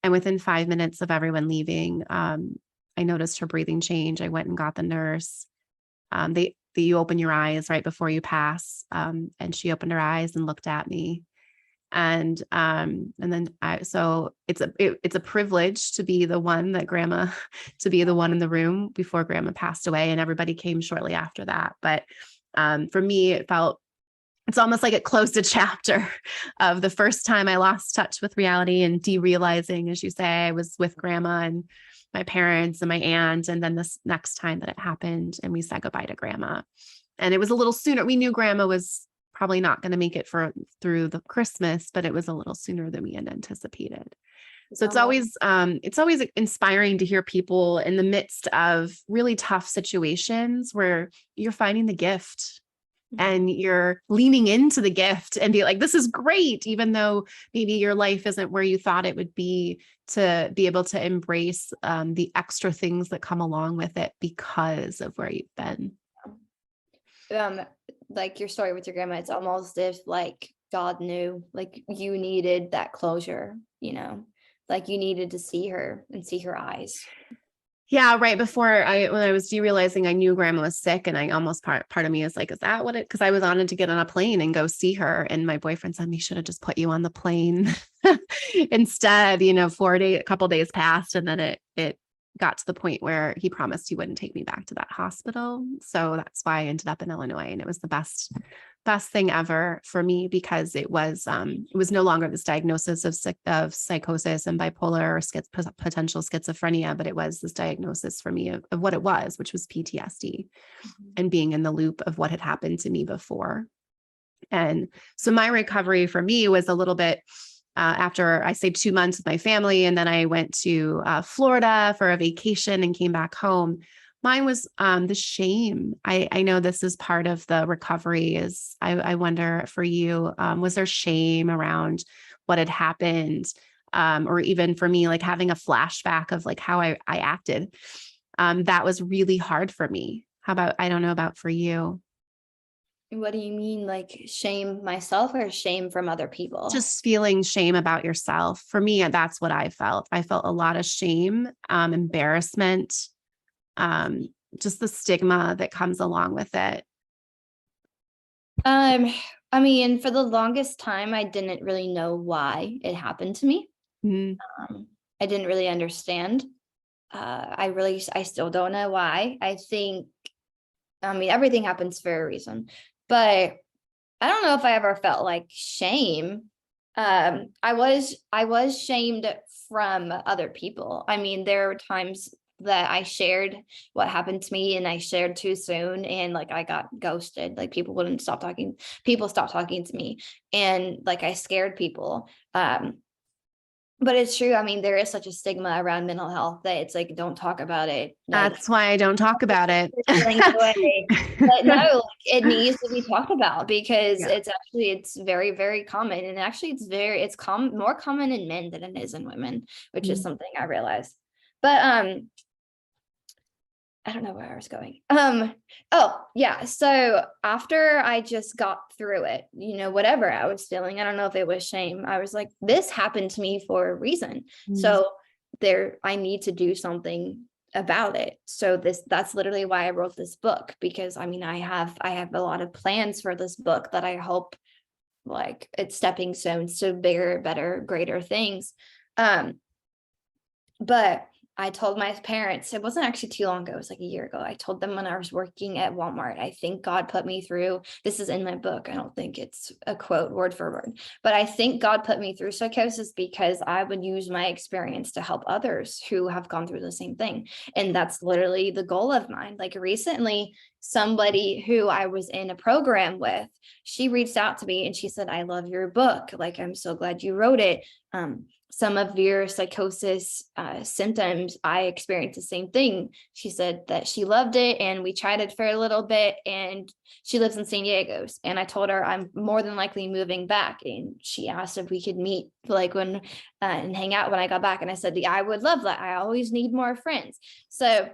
And within 5 minutes of everyone leaving, I noticed her breathing change. I went and got the nurse. You open your eyes right before you pass. And she opened her eyes and looked at me. And then so it's a privilege to be the one in the room before grandma passed away, and everybody came shortly after that. But for me, it's almost like it closed a chapter of the first time I lost touch with reality and derealizing, as you say, I was with grandma and my parents and my aunt. And then this next time that it happened and we said goodbye to grandma, and it was a little sooner. We knew grandma was probably not going to make it through the Christmas, but it was a little sooner than we had anticipated. So it's always inspiring to hear people in the midst of really tough situations where you're finding the gift and you're leaning into the gift and be like, this is great, even though maybe your life isn't where you thought it would be, to be able to embrace the extra things that come along with it because of where you've been. Like your story with your grandma, it's almost as if like God knew, like you needed that closure, like you needed to see her and see her eyes. Yeah, right before when I was derealizing, I knew grandma was sick, and I almost part of me is like, is that what it? Because I was honored to get on a plane and go see her, and my boyfriend said, "We should have just put you on the plane instead." A couple days passed, and then it got to the point where he promised he wouldn't take me back to that hospital. So that's why I ended up in Illinois, and it was the best thing ever for me, because it was no longer this diagnosis of psychosis and bipolar or potential schizophrenia, but it was this diagnosis for me of what it was, which was PTSD, and being in the loop of what had happened to me before. And so my recovery for me was a little bit after I stayed 2 months with my family, and then I went to Florida for a vacation and came back home. Mine was the shame. I know this is part of the recovery. I wonder for you, was there shame around what had happened? Or even for me, like having a flashback of like how I acted. That was really hard for me. I don't know about for you. What do you mean, like shame myself or shame from other people? Just feeling shame about yourself. For me, that's what I felt. I felt a lot of shame, embarrassment, just the stigma that comes along with it. I mean, for the longest time, I didn't really know why it happened to me. Mhm. I didn't really understand. I still don't know why. I mean, everything happens for a reason, but I don't know if I ever felt like shame. I was shamed from other people. I mean, there were times that I shared what happened to me and I shared too soon, and like I got ghosted. Like people stopped talking to me, and like I scared people. But it's true. I mean, there is such a stigma around mental health that it's like, don't talk about it. Like, That's why I don't talk about it. feeling away. But no, like, it needs to be talked about because Yeah. it's very, very common. And actually more common in men than it is in women, which is Mhm. something I realized. But I don't know where I was going. Oh yeah. So after I just got through it, whatever I was feeling, I don't know if it was shame. I was like, this happened to me for a reason. Mhm. So I need to do something about it. So that's literally why I wrote this book, because I mean, I have a lot of plans for this book that I hope, like, it's stepping stones to bigger, better, greater things. But I told my parents, it wasn't actually too long ago, it was like a year ago. I told them when I was working at Walmart, I think God put me through, this is in my book, I don't think it's a quote word for word, but I think God put me through psychosis because I would use my experience to help others who have gone through the same thing. And that's literally the goal of mine. Like recently, somebody who I was in a program with, she reached out to me and she said, I love your book. Like, I'm so glad you wrote it. Some of your psychosis symptoms, I experienced the same thing. She said that she loved it, and we chatted for a little bit, and she lives in San Diego. And I told her I'm more than likely moving back, and she asked if we could meet like when and hang out when I got back. And I said, yeah, I would love that. I always need more friends. So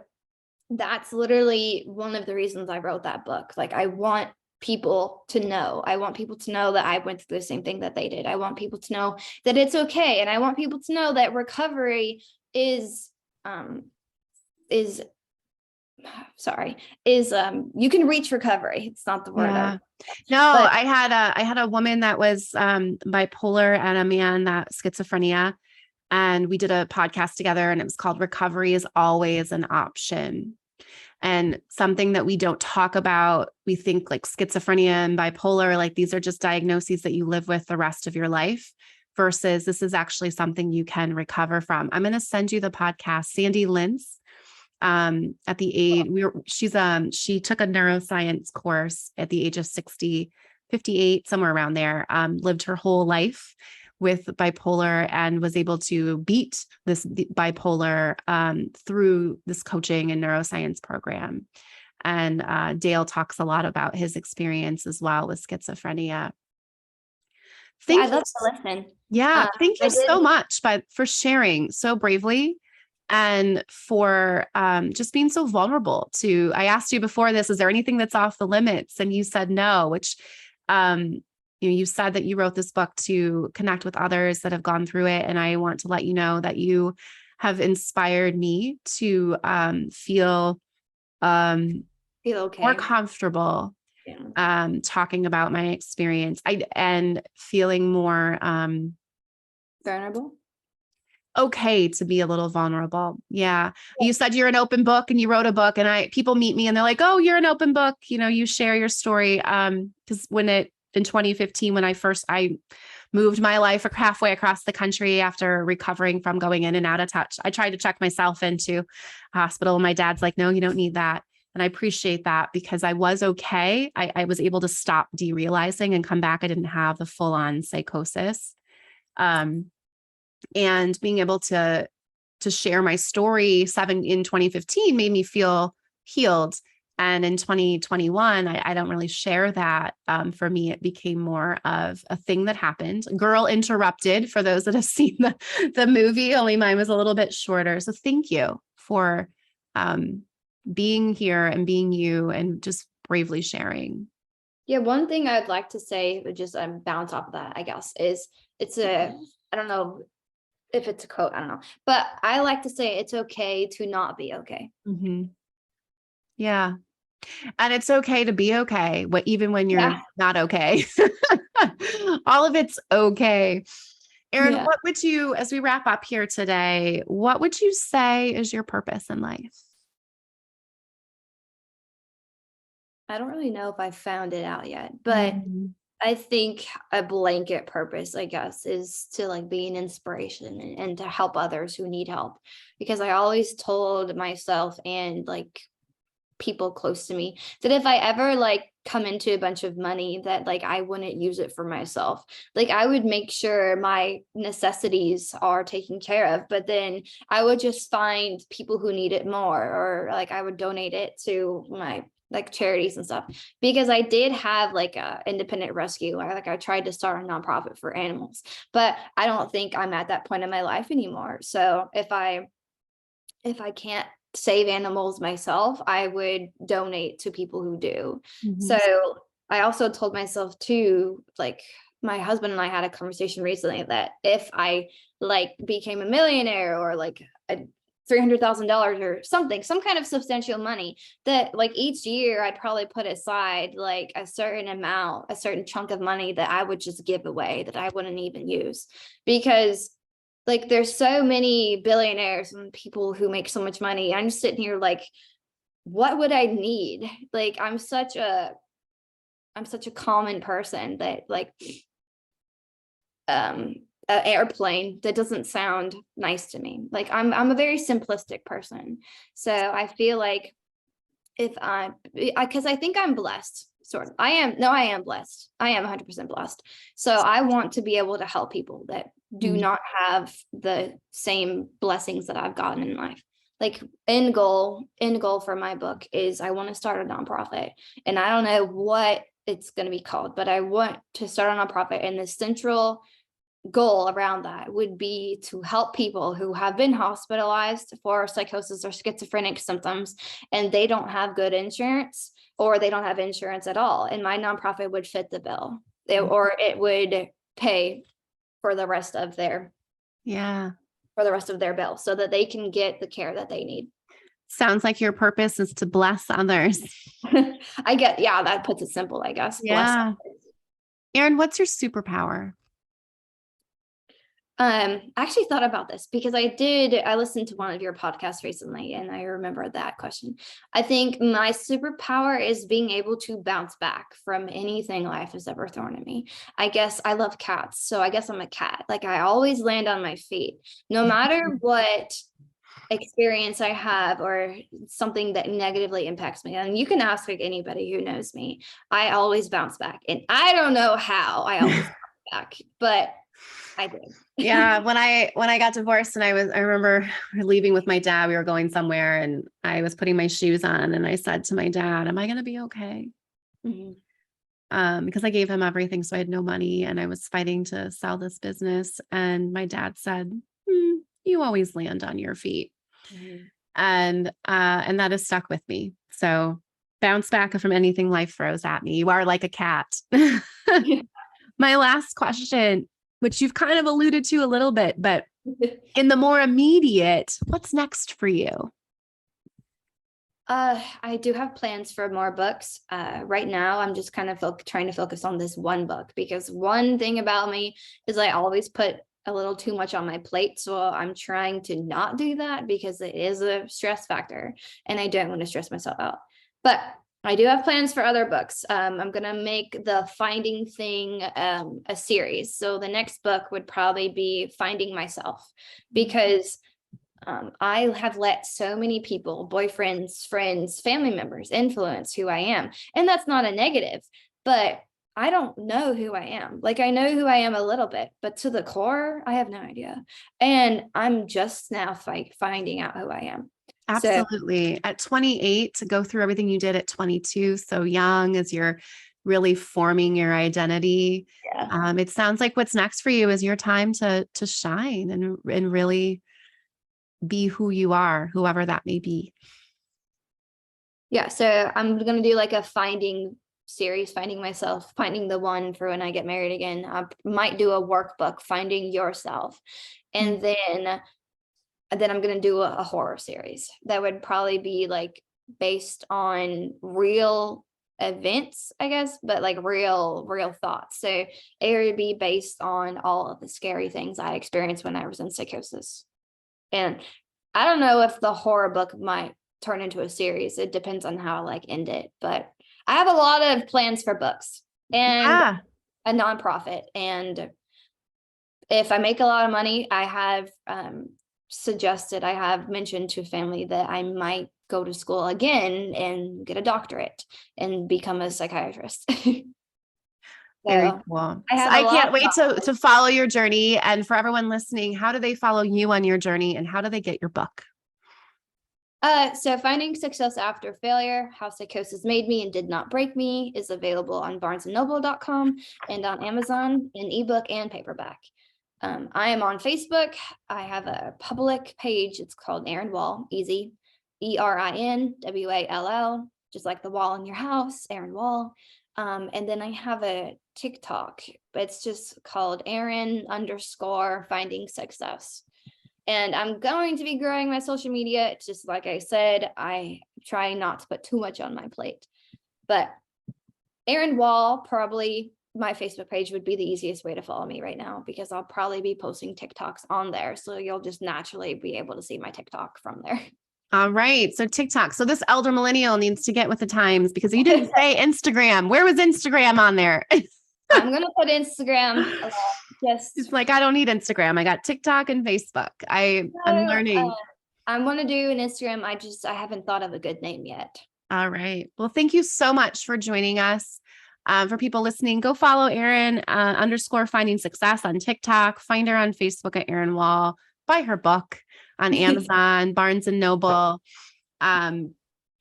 that's literally one of the reasons I wrote that book. Like, I want people to know. I want people to know that I went through the same thing that they did. I want people to know that it's okay. And I want people to know that recovery is is sorry, is you can reach recovery. It's not the word Yeah. of, No, but I had a woman that was bipolar and a man that schizophrenia. And we did a podcast together and it was called Recovery is Always an Option. And something that we don't talk about, we think like schizophrenia and bipolar, like these are just diagnoses that you live with the rest of your life, versus this is actually something you can recover from. I'm going to send you the podcast. Sandy Lintz, at the age she took a neuroscience course at the age of 60, 58, somewhere around there, lived her whole life with bipolar and was able to beat this bipolar through this coaching and neuroscience program. And Dale talks a lot about his experience as well with schizophrenia. yeah, Thank I'd you. love to listen. Yeah, thank I you so did. much for sharing so bravely and for just being so vulnerable to. I asked you before this, is there anything that's off the limits? And you said no, which you said that you wrote this book to connect with others that have gone through it. And I want to let you know that you have inspired me to feel Feel more okay. comfortable Yeah. talking about my experience and feeling more Vulnerable. okay to be a little vulnerable. Yeah. You said you're an open book and you wrote a book, and people meet me and they're like, oh, you're an open book. You share your story. Cause in 2015, when I moved my life halfway across the country after recovering from going in and out of touch, I tried to check myself into a hospital. And my dad's like, no, you don't need that. And I appreciate that because I was okay. I was able to stop derealizing and come back. I didn't have the full on psychosis. And being able to share my story in 2015 made me feel healed. And in 2021, I don't really share that. For me, it became more of a thing that happened. Girl Interrupted, for those that have seen the movie, only mine was a little bit shorter. So thank you for being here and being you and just bravely sharing. Yeah, one thing I'd like to say, but just bounce off of that, I guess, is I don't know if it's a quote, I don't know, but I like to say it's okay to not be okay. Mm-hmm. Yeah. And it's okay to be okay, even when you're Yeah. not okay. All of it's okay. Erin, Yeah. what would you, as we wrap up here today, what would you say is your purpose in life? I don't really know if I found it out yet, but Mhm. I think a blanket purpose, I guess, is to like be an inspiration and to help others who need help. Because I always told myself and like people close to me that if I ever like come into a bunch of money, that like I wouldn't use it for myself. Like I would make sure my necessities are taken care of, but then I would just find people who need it more, or like I would donate it to my like charities and stuff. Because I did have like a independent rescue. I tried to start a nonprofit for animals, but I don't think I'm at that point in my life anymore. So if I can't save animals myself, I would donate to people who do. Mhm. So I also told myself too, like my husband and I had a conversation recently that if I like became a millionaire or like a $300,000 or something, some kind of substantial money, that like each year I'd probably put aside like a certain amount, a certain chunk of money that I would just give away, that I wouldn't even use. Because like there's so many billionaires and people who make so much money. I'm sitting here like, what would I need? Like I'm such a common person that like an airplane, that doesn't sound nice to me. Like I'm a very simplistic person. So I feel like if because I think I'm blessed, sort of. I am blessed. I am 100% blessed. So I want to be able to help people that do Mhm. not have the same blessings that I've gotten in life. Like end goal for my book is I want to start a nonprofit, and I don't know what it's going to be called, but I want to start a nonprofit, and the central goal around that would be to help people who have been hospitalized for psychosis or schizophrenic symptoms and they don't have good insurance, or they don't have insurance at all. And my nonprofit would fit the bill, or it would pay for the rest of their Yeah. bill so that they can get the care that they need. Sounds like your purpose is to bless others. Yeah, that puts it simple, I guess. Bless. Yeah. Erin, what's your superpower? I actually thought about this because I listened to one of your podcasts recently and I remember that question. I think my superpower is being able to bounce back from anything life has ever thrown at me. I guess I love cats, so I guess I'm a cat. Like I always land on my feet, no matter what experience I have or something that negatively impacts me. And you can ask like anybody who knows me. I always bounce back. And I don't know how I always bounce back, but I did. Yeah, when I got divorced and I remember leaving with my dad, we were going somewhere and I was putting my shoes on and I said to my dad, "Am I going to be okay?" Mhm. Because I gave him everything, so I had no money and I was fighting to sell this business. And my dad said, "You always land on your feet," Mhm. and that has stuck with me. So bounce back from anything life throws at me. You are like a cat. My last question, which you've kind of alluded to a little bit, but in the more immediate, what's next for you? I do have plans for more books. Right now, I'm just kind of trying to focus on this one book, because one thing about me is I always put a little too much on my plate. So I'm trying to not do that because it is a stress factor and I don't want to stress myself out. But I do have plans for other books. I'm going to make the Finding thing a series. So the next book would probably be Finding Myself, because I have let so many people, boyfriends, friends, family members, influence who I am. And that's not a negative, but I don't know who I am. Like I know who I am a little bit, but to the core, I have no idea. And I'm just now finding out who I am. So Absolutely. At 28, to go through everything you did at 22, so young as you're really forming your identity. yeah. It sounds like what's next for you is your time to shine and really be who you are, whoever that may be. Yeah. So I'm going to do like a finding series, finding myself, finding the one for when I get married again. I might do a workbook, finding yourself. And then I'm going to do a horror series that would probably be like based on real events, I guess, but like real thoughts. So it would be based on all of the scary things I experienced when I was in psychosis. And I don't know if the horror book might turn into a series. It depends on how I like end it. But I have a lot of plans for books and Yeah. a nonprofit. And if I make a lot of money, I have I have mentioned to family that I might go to school again and get a doctorate and become a psychiatrist. Very So cool. I So have a I lot can't of wait to follow your journey. And for everyone listening, how do they follow you on your journey and how do they get your book? So Finding Success After Failure, How Psychosis Made Me and Did Not Break Me is available on barnesandnoble.com and on Amazon in ebook and paperback. I am on Facebook. I have a public page. It's called Erin Wall, easy, ERINWALL, just like the wall in your house, Erin Wall. And then I have a TikTok. It's just called Erin_Finding Success. And I'm going to be growing my social media. It's just like I said, I try not to put too much on my plate. But Erin Wall, probably my Facebook page would be the easiest way to follow me right now because I'll probably be posting TikToks on there. So you'll just naturally be able to see my TikTok from there. All right. So TikTok. So this elder millennial needs to get with the times because you didn't say Instagram. Where was Instagram on there? I'm going to put Instagram. It's like, I don't need Instagram. I got TikTok and Facebook. I'm learning. I'm going to do an Instagram. I haven't thought of a good name yet. All right. Well, thank you so much for joining us. For people listening, go follow Erin _Finding Success on TikTok. Find her on Facebook at Erin Wall. Buy her book on Amazon, Barnes and Noble,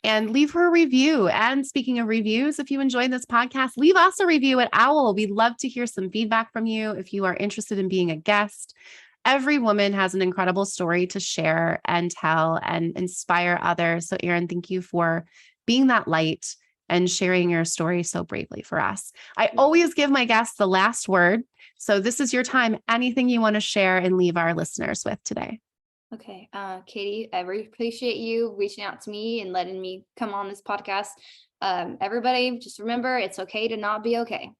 and leave her a review. And speaking of reviews, if you enjoyed this podcast, leave us a review at Owl. We'd love to hear some feedback from you if you are interested in being a guest. Every woman has an incredible story to share and tell and inspire others. So Erin, thank you for being that light and sharing your story so bravely for us. I always give my guests the last word. So this is your time. Anything you want to share and leave our listeners with today? Okay. Katie, I really appreciate you reaching out to me and letting me come on this podcast. Everybody, just remember, it's okay to not be okay.